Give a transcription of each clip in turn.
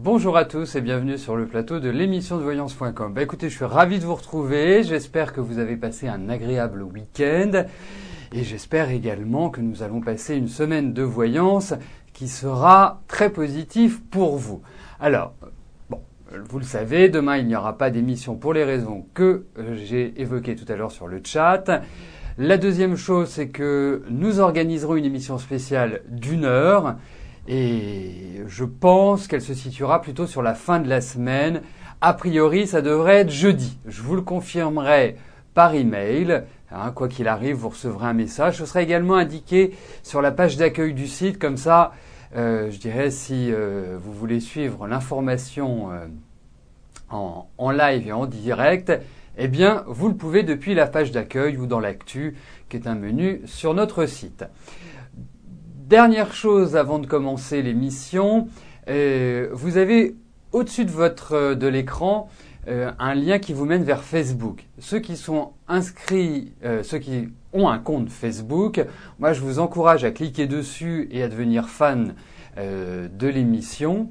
Bonjour à tous et bienvenue sur le plateau de l'émission de voyance.com. Écoutez, je suis ravi de vous retrouver. J'espère que vous avez passé un agréable week-end et j'espère également que nous allons passer une semaine de voyance qui sera très positive pour vous. Alors, vous le savez, demain il n'y aura pas d'émission pour les raisons que j'ai évoquées tout à l'heure sur le chat. La deuxième chose, c'est que nous organiserons une émission spéciale d'1 heure. Et je pense qu'elle se situera plutôt sur la fin de la semaine. A priori, ça devrait être jeudi. Je vous le confirmerai par email. Quoi qu'il arrive, vous recevrez un message. Ce sera également indiqué sur la page d'accueil du site. Comme ça, je dirais, si vous voulez suivre l'information en live et en direct, eh bien, vous le pouvez depuis la page d'accueil ou dans l'actu, qui est un menu sur notre site. Dernière chose avant de commencer l'émission, vous avez au-dessus de l'écran un lien qui vous mène vers Facebook. Ceux qui sont inscrits, ceux qui ont un compte Facebook, moi je vous encourage à cliquer dessus et à devenir fan de l'émission,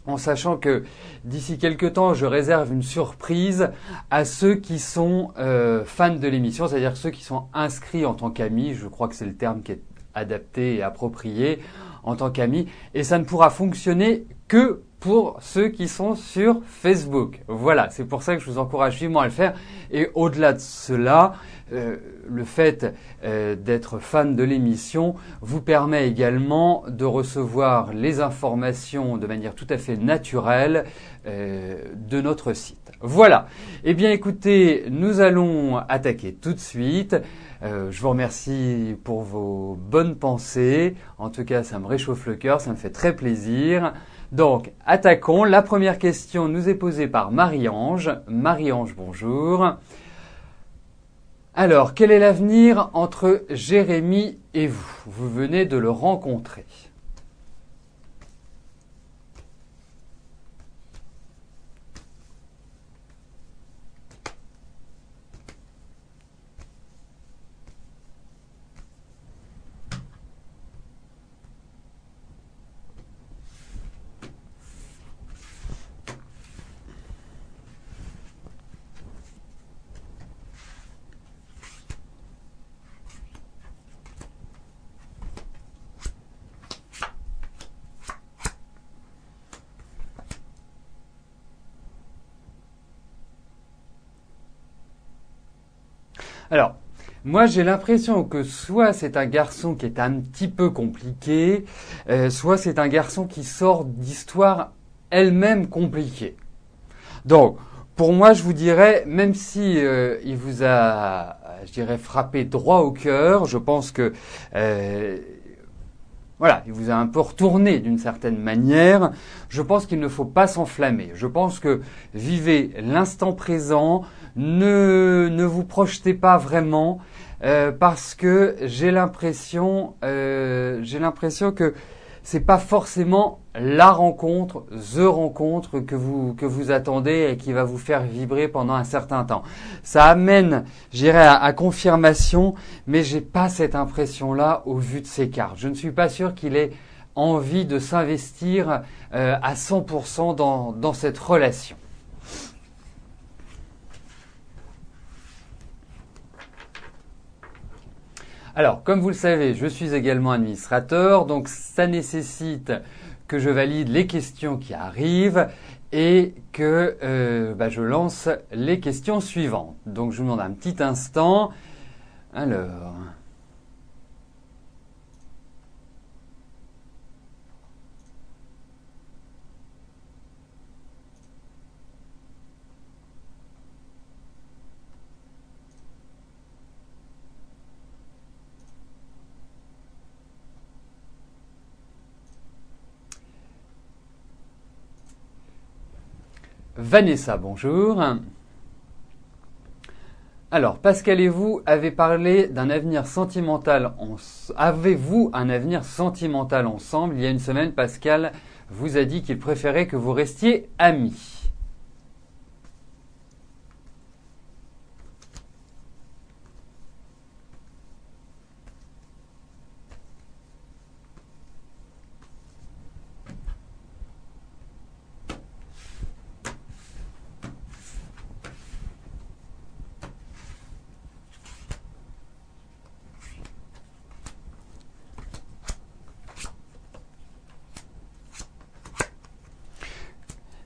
en sachant que d'ici quelques temps, je réserve une surprise à ceux qui sont fans de l'émission, c'est-à-dire ceux qui sont inscrits en tant qu'amis, je crois que c'est le terme qui est adapté et approprié en tant qu'ami, et ça ne pourra fonctionner que pour ceux qui sont sur Facebook. Voilà, c'est pour ça que je vous encourage vivement à le faire. Et au-delà de cela, le fait d'être fan de l'émission vous permet également de recevoir les informations de manière tout à fait naturelle de notre site. Voilà. Eh bien écoutez, nous allons attaquer tout de suite. Je vous remercie pour vos bonnes pensées. En tout cas, ça me réchauffe le cœur, ça me fait très plaisir. Donc, attaquons. La première question nous est posée par Marie-Ange. Marie-Ange, bonjour. Alors, quel est l'avenir entre Jérémy et vous? Vous venez de le rencontrer. Alors, moi j'ai l'impression que soit c'est un garçon qui est un petit peu compliqué, soit c'est un garçon qui sort d'histoires elles-mêmes compliquées. Donc, pour moi, je vous dirais, même si il vous a, je dirais, frappé droit au cœur, je pense que voilà, il vous a un peu retourné d'une certaine manière. Je pense qu'il ne faut pas s'enflammer. Je pense que vivez l'instant présent, ne vous projetez pas vraiment, parce que j'ai l'impression que c'est pas forcément la rencontre, the rencontre que vous attendez et qui va vous faire vibrer pendant un certain temps. Ça amène, j'irai à confirmation, mais j'ai pas cette impression-là au vu de ces cartes. Je ne suis pas sûr qu'il ait envie de s'investir à 100% dans cette relation. Alors, comme vous le savez, je suis également administrateur, donc ça nécessite que je valide les questions qui arrivent et que je lance les questions suivantes. Donc, je vous demande un petit instant. Alors... Vanessa, bonjour. Alors, Pascal et vous avez parlé d'un avenir sentimental. Avez-vous un avenir sentimental ensemble? Il y a une semaine, Pascal vous a dit qu'il préférait que vous restiez amis.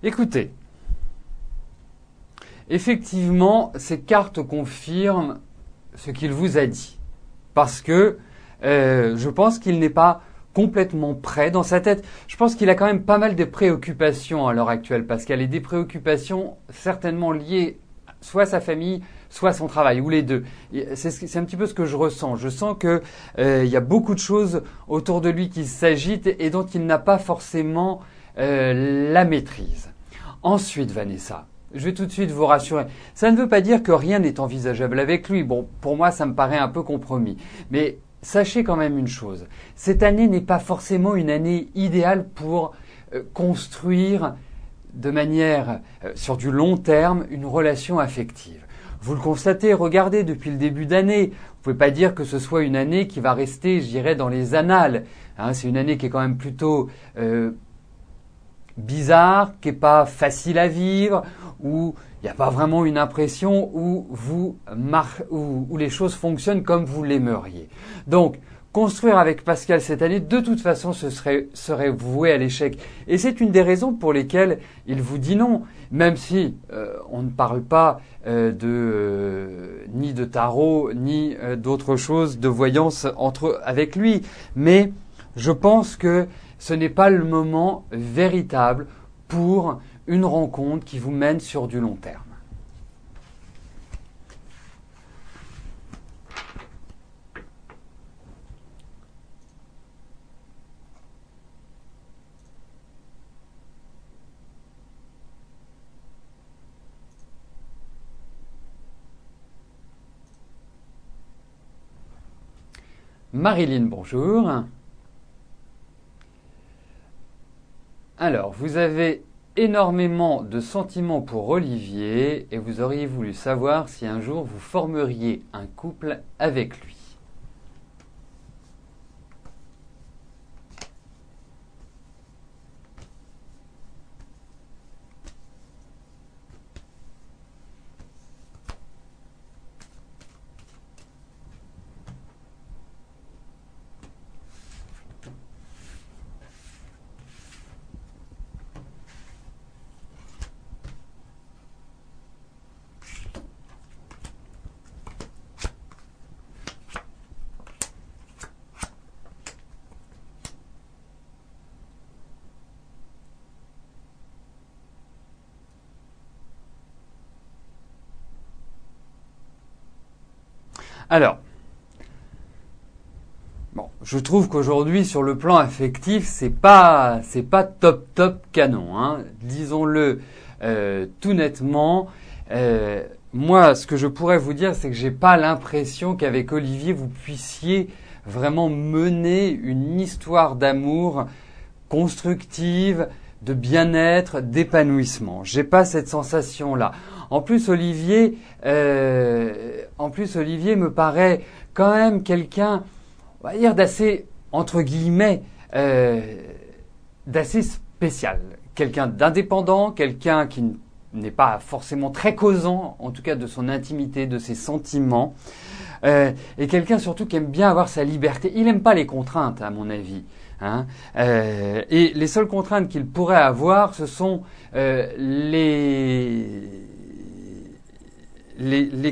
Écoutez, effectivement, ces cartes confirment ce qu'il vous a dit. Parce que je pense qu'il n'est pas complètement prêt dans sa tête. Je pense qu'il a quand même pas mal de préoccupations à l'heure actuelle, parce qu'il y a des préoccupations certainement liées soit à sa famille, soit à son travail, ou les deux. C'est un petit peu ce que je ressens. Je sens que il y a beaucoup de choses autour de lui qui s'agitent et dont il n'a pas forcément la maîtrise. Ensuite, Vanessa, je vais tout de suite vous rassurer. Ça ne veut pas dire que rien n'est envisageable avec lui. Bon, pour moi, ça me paraît un peu compromis. Mais sachez quand même une chose. Cette année n'est pas forcément une année idéale pour construire de manière, sur du long terme, une relation affective. Vous le constatez, regardez depuis le début d'année. Vous ne pouvez pas dire que ce soit une année qui va rester, je dirais, dans les annales. Hein, c'est une année qui est quand même plutôt bizarre, qui n'est pas facile à vivre, où il n'y a pas vraiment une impression où les choses fonctionnent comme vous l'aimeriez. Donc, construire avec Pascal cette année, de toute façon, ce serait voué à l'échec. Et c'est une des raisons pour lesquelles il vous dit non, même si on ne parle pas ni de tarot, ni d'autre chose, de voyance avec lui. Mais je pense que ce n'est pas le moment véritable pour une rencontre qui vous mène sur du long terme. Marilyn, bonjour. Alors, vous avez énormément de sentiments pour Olivier et vous auriez voulu savoir si un jour vous formeriez un couple avec lui. Alors, bon, je trouve qu'aujourd'hui, sur le plan affectif, c'est pas top canon, hein. Disons-le tout nettement. Moi, ce que je pourrais vous dire, c'est que j'ai pas l'impression qu'avec Olivier, vous puissiez vraiment mener une histoire d'amour constructive, de bien-être, d'épanouissement. J'ai pas cette sensation-là. En plus, Olivier me paraît quand même quelqu'un, on va dire d'assez, entre guillemets, d'assez spécial. Quelqu'un d'indépendant, quelqu'un qui n'est pas forcément très causant, en tout cas de son intimité, de ses sentiments, et quelqu'un surtout qui aime bien avoir sa liberté. Il n'aime pas les contraintes, à mon avis. Hein. Et les seules contraintes qu'il pourrait avoir, ce sont les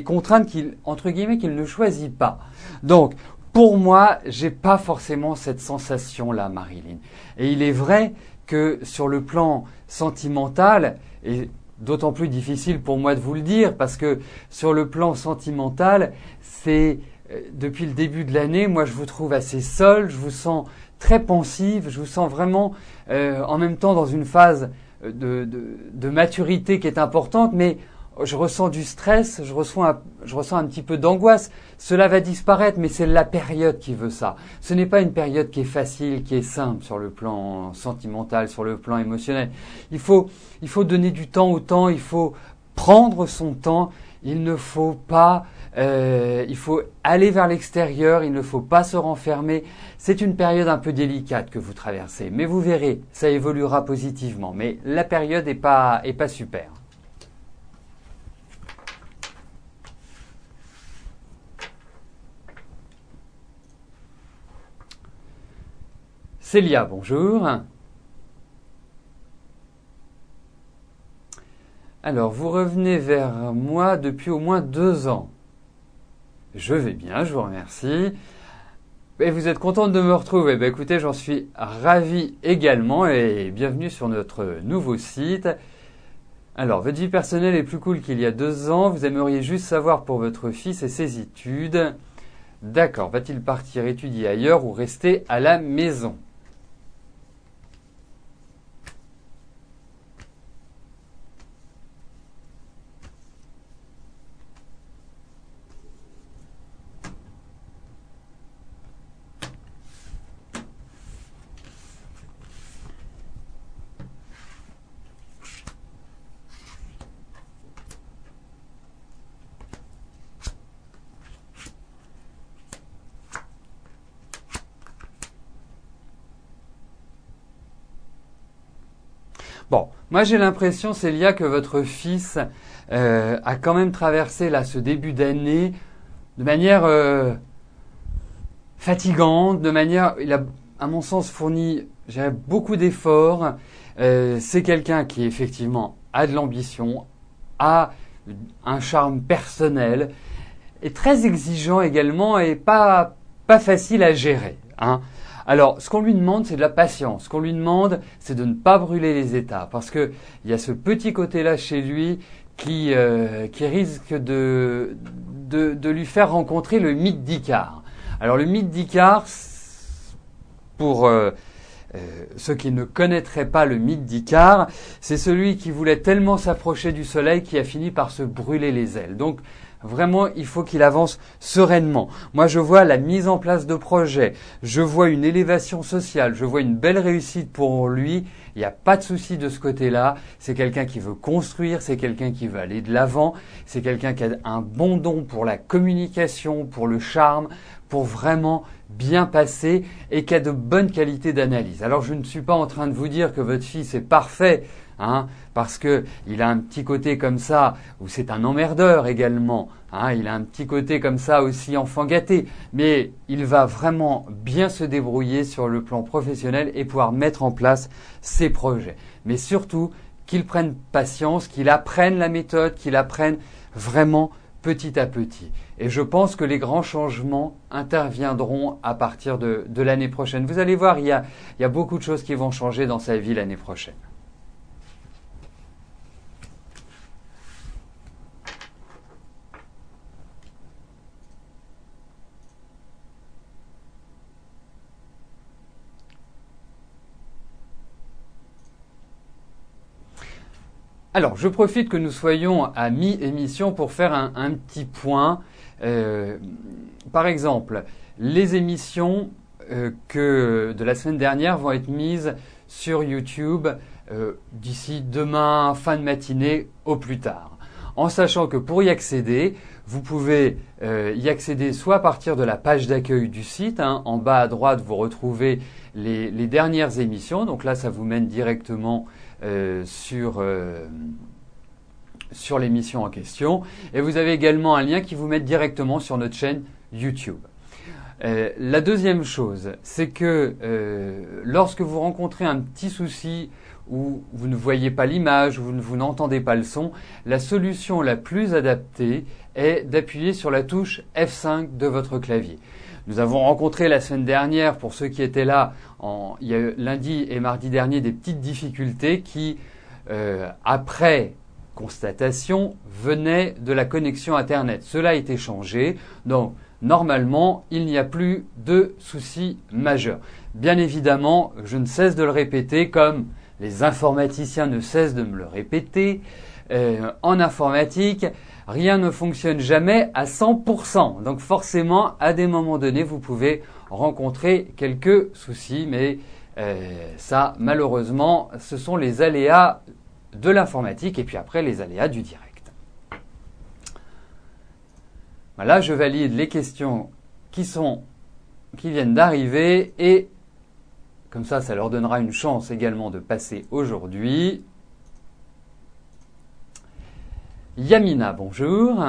contraintes qu'il ne choisit pas. Donc, pour moi, j'ai pas forcément cette sensation-là, Marilyn. Et il est vrai que sur le plan sentimental, et d'autant plus difficile pour moi de vous le dire, parce que sur le plan sentimental, c'est depuis le début de l'année, moi je vous trouve assez seul, je vous sens très pensive, je vous sens vraiment en même temps dans une phase de maturité qui est importante, mais je ressens du stress, je ressens un petit peu d'angoisse. Cela va disparaître, mais c'est la période qui veut ça. Ce n'est pas une période qui est facile, qui est simple sur le plan sentimental, sur le plan émotionnel. Il faut donner du temps au temps, il faut prendre son temps, il ne faut pas, il faut aller vers l'extérieur, il ne faut pas se renfermer. C'est une période un peu délicate que vous traversez, mais vous verrez, ça évoluera positivement. Mais la période est pas super. Célia, bonjour. Alors, vous revenez vers moi depuis au moins 2 ans. Je vais bien, je vous remercie. Et vous êtes contente de me retrouver. Écoutez, j'en suis ravi également et bienvenue sur notre nouveau site. Alors, votre vie personnelle est plus cool qu'il y a 2 ans. Vous aimeriez juste savoir pour votre fils et ses études. D'accord, va-t-il partir étudier ailleurs ou rester à la maison ? Bon, moi j'ai l'impression, Célia, que votre fils a quand même traversé là ce début d'année de manière fatigante, il a, à mon sens, fourni beaucoup d'efforts. C'est quelqu'un qui effectivement a de l'ambition, a un charme personnel, est très exigeant également et pas facile à gérer, hein. Alors, ce qu'on lui demande, c'est de la patience. Ce qu'on lui demande, c'est de ne pas brûler les étapes. Parce que il y a ce petit côté-là chez lui qui risque de lui faire rencontrer le mythe d'Icare. Alors, le mythe d'Icare, pour ceux qui ne connaîtraient pas le mythe d'Icare, c'est celui qui voulait tellement s'approcher du soleil qui a fini par se brûler les ailes. Donc, vraiment, il faut qu'il avance sereinement. Moi, je vois la mise en place de projets, je vois une élévation sociale, je vois une belle réussite pour lui. Il n'y a pas de souci de ce côté-là. C'est quelqu'un qui veut construire, c'est quelqu'un qui veut aller de l'avant, c'est quelqu'un qui a un bon don pour la communication, pour le charme, pour vraiment bien passer et qui a de bonnes qualités d'analyse. Alors, je ne suis pas en train de vous dire que votre fils est parfait, hein, parce que il a un petit côté comme ça où c'est un emmerdeur également, hein, il a un petit côté comme ça aussi enfant gâté, mais il va vraiment bien se débrouiller sur le plan professionnel et pouvoir mettre en place ses projets. Mais surtout qu'il prenne patience, qu'il apprenne la méthode, qu'il apprenne vraiment petit à petit. Et je pense que les grands changements interviendront à partir de l'année prochaine. Vous allez voir, il y a beaucoup de choses qui vont changer dans sa vie l'année prochaine. Alors, je profite que nous soyons à mi-émission pour faire un petit point. Par exemple, les émissions de la semaine dernière vont être mises sur YouTube d'ici demain, fin de matinée, au plus tard. En sachant que pour y accéder, vous pouvez y accéder soit à partir de la page d'accueil du site, hein, en bas à droite, vous retrouvez les dernières émissions. Donc là, ça vous mène directement sur l'émission en question. Et vous avez également un lien qui vous met directement sur notre chaîne YouTube. La deuxième chose, c'est que lorsque vous rencontrez un petit souci où vous ne voyez pas l'image, où vous n'entendez pas le son, la solution la plus adaptée est d'appuyer sur la touche F5 de votre clavier. Nous avons rencontré la semaine dernière, pour ceux qui étaient là, il y a eu lundi et mardi dernier, des petites difficultés qui, après constatation, venaient de la connexion Internet. Cela a été changé, donc normalement, il n'y a plus de soucis majeurs. Bien évidemment, je ne cesse de le répéter, comme les informaticiens ne cessent de me le répéter, en informatique, rien ne fonctionne jamais à 100%. Donc forcément, à des moments donnés, vous pouvez rencontrer quelques soucis, mais ça, malheureusement, ce sont les aléas de l'informatique et puis après les aléas du direct. Voilà, je valide les questions qui viennent d'arriver et comme ça leur donnera une chance également de passer aujourd'hui. Yamina, bonjour.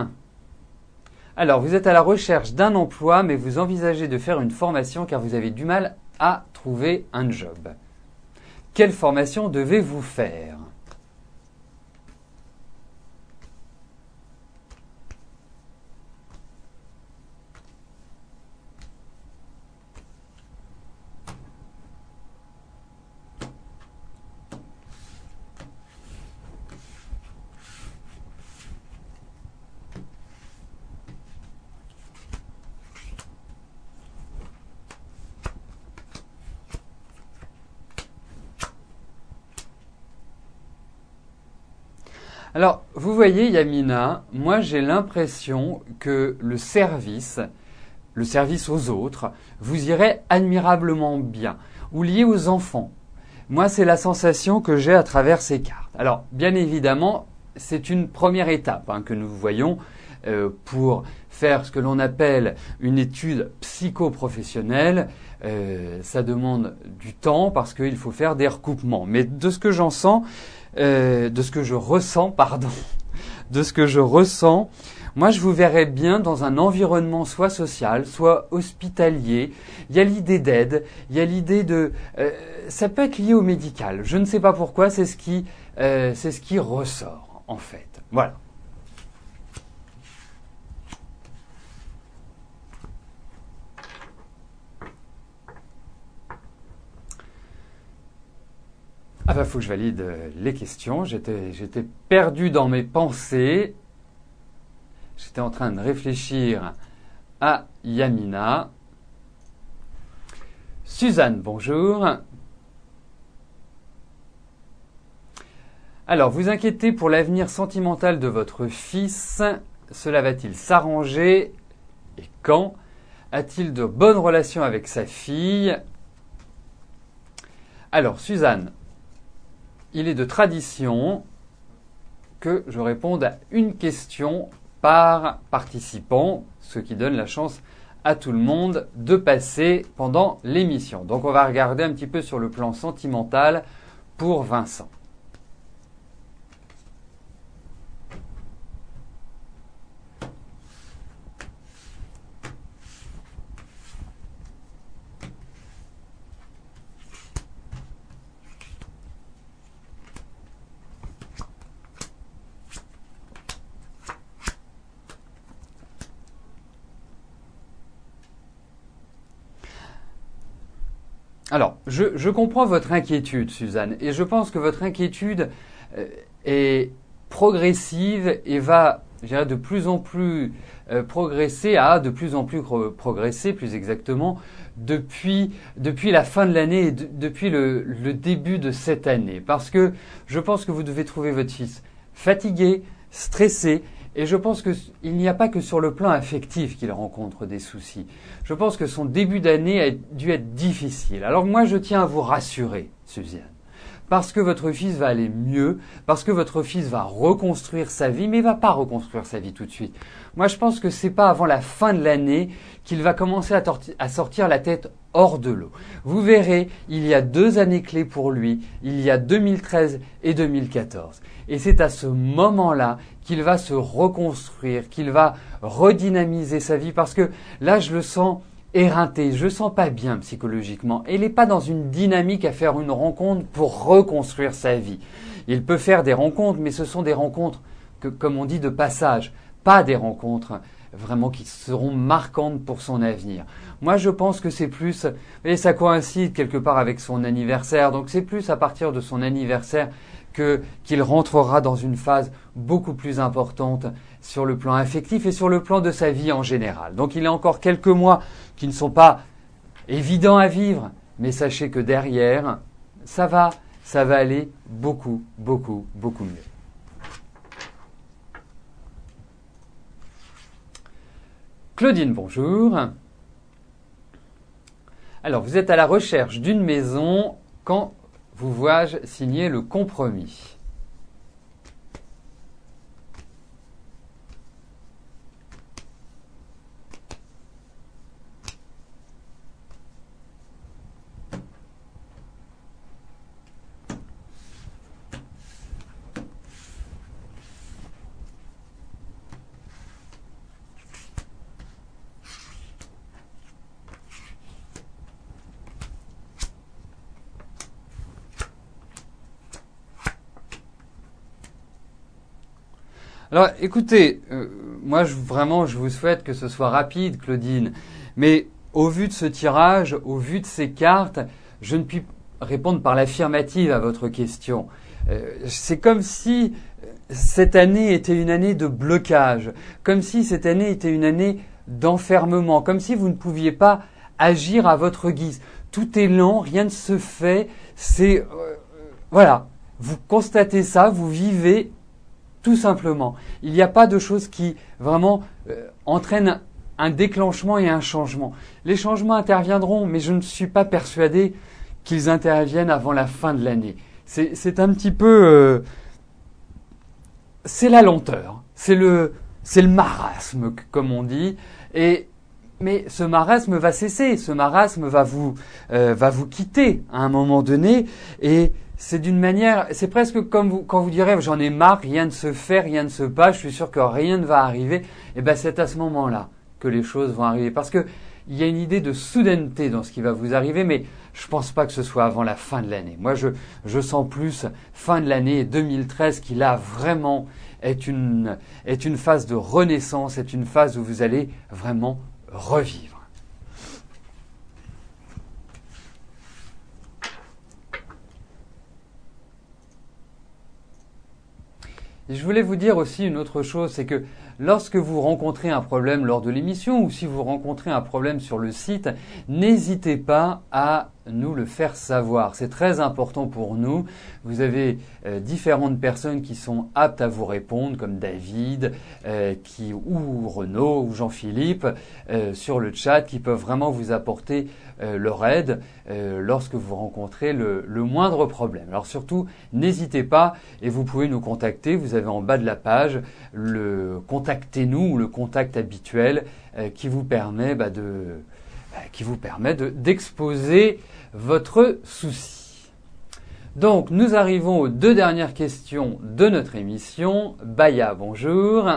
Alors, vous êtes à la recherche d'un emploi, mais vous envisagez de faire une formation car vous avez du mal à trouver un job. Quelle formation devez-vous faire ? Alors, vous voyez, Yamina, moi j'ai l'impression que le service aux autres, vous irez admirablement bien. Ou lié aux enfants. Moi, c'est la sensation que j'ai à travers ces cartes. Alors, bien évidemment, c'est une première étape que nous voyons pour faire ce que l'on appelle une étude psychoprofessionnelle. Ça demande du temps parce qu'il faut faire des recoupements. Mais de ce que j'en sens, de ce que je ressens, moi je vous verrais bien dans un environnement soit social, soit hospitalier. Il y a l'idée d'aide, il y a l'idée de... ça peut être lié au médical. Je ne sais pas pourquoi, c'est ce qui ressort en fait. Voilà. Ah bah faut que je valide les questions. J'étais perdu dans mes pensées. J'étais en train de réfléchir à Yamina. Suzanne, bonjour. Alors, vous inquiétez pour l'avenir sentimental de votre fils. Cela va-t-il s'arranger? Et quand? A-t-il de bonnes relations avec sa fille? Alors, Suzanne, il est de tradition que je réponde à une question par participant, ce qui donne la chance à tout le monde de passer pendant l'émission. Donc on va regarder un petit peu sur le plan sentimental pour Vincent. Alors, je comprends votre inquiétude, Suzanne, et je pense que votre inquiétude est progressive et va, je dirais, de plus en plus progresser, plus exactement, depuis la fin de l'année et depuis le début de cette année. Parce que je pense que vous devez trouver votre fils fatigué, stressé, et je pense qu'il n'y a pas que sur le plan affectif qu'il rencontre des soucis. Je pense que son début d'année a dû être difficile. Alors moi, je tiens à vous rassurer, Suzanne. Parce que votre fils va aller mieux, parce que votre fils va reconstruire sa vie, mais il ne va pas reconstruire sa vie tout de suite. Moi, je pense que c'est pas avant la fin de l'année qu'il va commencer à sortir la tête hors de l'eau. Vous verrez, il y a 2 années clés pour lui, il y a 2013 et 2014. Et c'est à ce moment-là qu'il va se reconstruire, qu'il va redynamiser sa vie, parce que là, je le sens éreinté, je le sens pas bien psychologiquement. Et il n'est pas dans une dynamique à faire une rencontre pour reconstruire sa vie. Il peut faire des rencontres, mais ce sont des rencontres que, comme on dit, de passage, pas des rencontres vraiment qui seront marquantes pour son avenir. Moi, je pense que c'est plus, et ça coïncide quelque part avec son anniversaire, donc c'est plus à partir de son anniversaire qu'il rentrera dans une phase beaucoup plus importante sur le plan affectif et sur le plan de sa vie en général. Donc il y a encore quelques mois qui ne sont pas évidents à vivre, mais sachez que derrière, ça va aller beaucoup, beaucoup, beaucoup mieux. Claudine, bonjour. Alors, vous êtes à la recherche d'une maison quand vous vois-je signer le compromis? Alors, écoutez, moi, je vous souhaite que ce soit rapide, Claudine. Mais au vu de ce tirage, au vu de ces cartes, je ne puis répondre par l'affirmative à votre question. C'est comme si cette année était une année de blocage, comme si cette année était une année d'enfermement, comme si vous ne pouviez pas agir à votre guise. Tout est lent, rien ne se fait. Voilà, vous constatez ça, vous vivez Tout simplement. Il n'y a pas de choses qui vraiment entraînent un déclenchement et un changement. Les changements interviendront, mais je ne suis pas persuadé qu'ils interviennent avant la fin de l'année. C'est un petit peu... c'est la lenteur, c'est le marasme, comme on dit. Mais ce marasme va cesser, ce marasme va vous quitter à un moment donné. Et c'est d'une manière, c'est presque comme quand vous direz j'en ai marre, rien ne se fait, rien ne se passe, je suis sûr que rien ne va arriver. Et ben c'est à ce moment-là que les choses vont arriver. Parce que il y a une idée de soudaineté dans ce qui va vous arriver, mais je pense pas que ce soit avant la fin de l'année. Moi, je sens plus fin de l'année 2013 qui là vraiment est une phase de renaissance, est une phase où vous allez vraiment revivre. Et je voulais vous dire aussi une autre chose, c'est que lorsque vous rencontrez un problème lors de l'émission ou si vous rencontrez un problème sur le site, n'hésitez pas à nous le faire savoir. C'est très important pour nous. Vous avez différentes personnes qui sont aptes à vous répondre, comme David, ou Renaud, ou Jean-Philippe, sur le chat, qui peuvent vraiment vous apporter leur aide lorsque vous rencontrez le moindre problème. Alors surtout, n'hésitez pas et vous pouvez nous contacter. Vous avez en bas de la page le contactez-nous ou le contact habituel qui vous permet d'exposer votre souci. Donc, nous arrivons aux 2 dernières questions de notre émission. Baya, bonjour.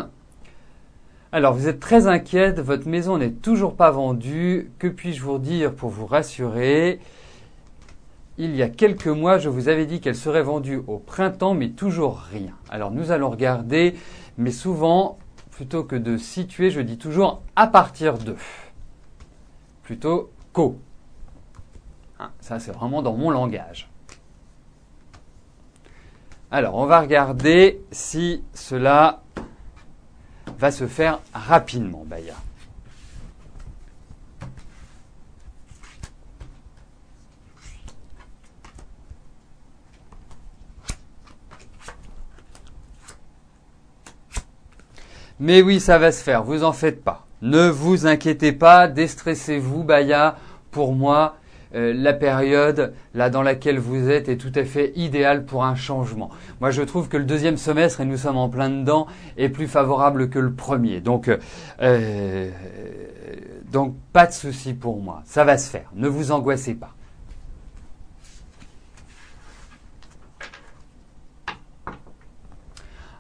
Alors, vous êtes très inquiète, votre maison n'est toujours pas vendue. Que puis-je vous dire pour vous rassurer? Il y a quelques mois, je vous avais dit qu'elle serait vendue au printemps, mais toujours rien. Alors, nous allons regarder, mais souvent, plutôt que de situer, je dis toujours à partir de. Plutôt qu'au. Ça, c'est vraiment dans mon langage. Alors, on va regarder si cela va se faire rapidement, Baya. Mais oui, ça va se faire, vous en faites pas. Ne vous inquiétez pas, déstressez-vous, Baya. Pour moi, la période là dans laquelle vous êtes est tout à fait idéale pour un changement. Moi, je trouve que le 2e semestre, et nous sommes en plein dedans, est plus favorable que le premier. Donc pas de souci pour moi. Ça va se faire. Ne vous angoissez pas.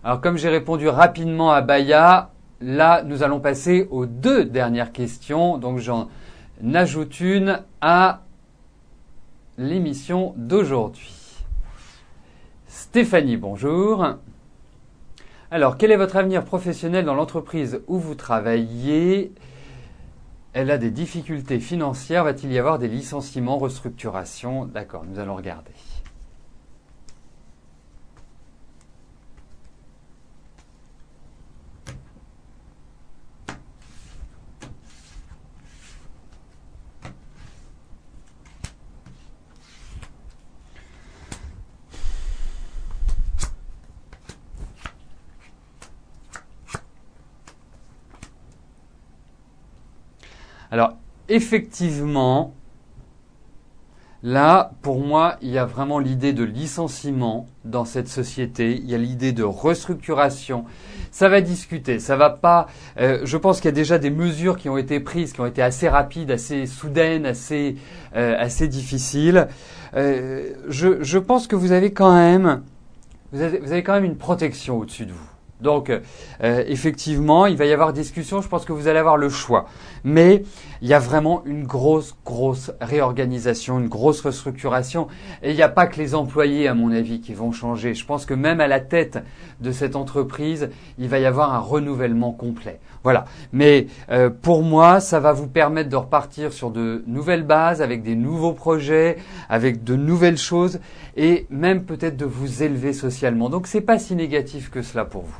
Alors, comme j'ai répondu rapidement à Baya, là, nous allons passer aux 2 dernières questions. Donc, j'en ajoute une à l'émission d'aujourd'hui. Stéphanie, bonjour. Alors, quel est votre avenir professionnel dans l'entreprise où vous travaillez? Elle a des difficultés financières. Va-t-il y avoir des licenciements, restructurations? D'accord, nous allons regarder. Alors, effectivement, là, pour moi, il y a vraiment l'idée de licenciement dans cette société. Il y a l'idée de restructuration. Ça va discuter. Ça va pas. Je pense qu'il y a déjà des mesures qui ont été prises, qui ont été assez rapides, assez soudaines, assez difficiles. Je pense que vous avez quand même une protection au-dessus de vous. Donc, effectivement, il va y avoir discussion. Je pense que vous allez avoir le choix. Mais il y a vraiment une grosse réorganisation, une grosse restructuration. Et il n'y a pas que les employés, à mon avis, qui vont changer. Je pense que même à la tête de cette entreprise, il va y avoir un renouvellement complet. Voilà. Mais pour moi, ça va vous permettre de repartir sur de nouvelles bases, avec des nouveaux projets, avec de nouvelles choses, et même peut-être de vous élever socialement. Donc, c'est pas si négatif que cela pour vous.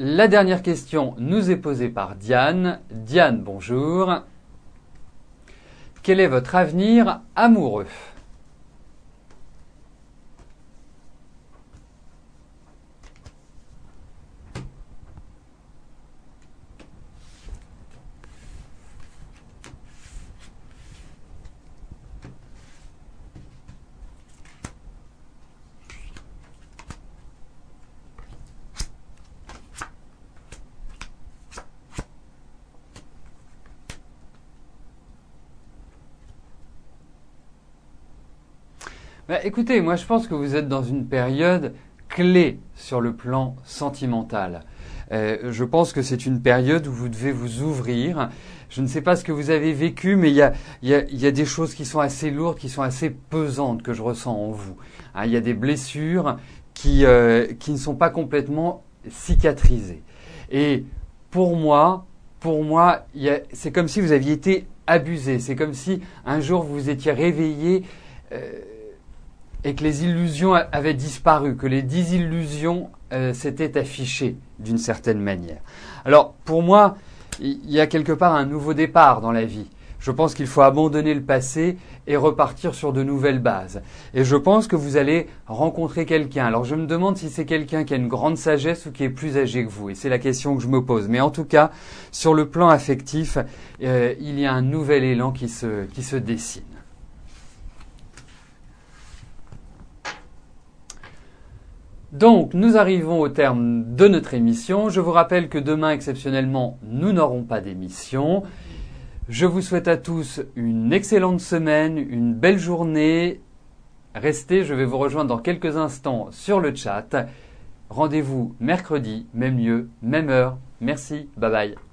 La dernière question nous est posée par Diane. Diane, bonjour. quel est votre avenir amoureux? Bah, écoutez, moi je pense que vous êtes dans une période clé sur le plan sentimental. Je pense que c'est une période où vous devez vous ouvrir. Je ne sais pas ce que vous avez vécu, mais il y a des choses qui sont assez lourdes, qui sont assez pesantes que je ressens en vous. Hein, il y a des blessures qui ne sont pas complètement cicatrisées. Et pour moi, c'est comme si vous aviez été abusé. C'est comme si un jour vous vous étiez réveillé et que les illusions avaient disparu, que les désillusions s'étaient affichées d'une certaine manière. Alors pour moi, il y a quelque part un nouveau départ dans la vie. Je pense qu'il faut abandonner le passé et repartir sur de nouvelles bases. Et je pense que vous allez rencontrer quelqu'un. Alors je me demande si c'est quelqu'un qui a une grande sagesse ou qui est plus âgé que vous. Et c'est la question que je me pose. Mais en tout cas, sur le plan affectif, il y a un nouvel élan qui se dessine. Donc, nous arrivons au terme de notre émission. Je vous rappelle que demain, exceptionnellement, nous n'aurons pas d'émission. Je vous souhaite à tous une excellente semaine, une belle journée. Restez, je vais vous rejoindre dans quelques instants sur le chat. Rendez-vous mercredi, même lieu, même heure. Merci, bye bye.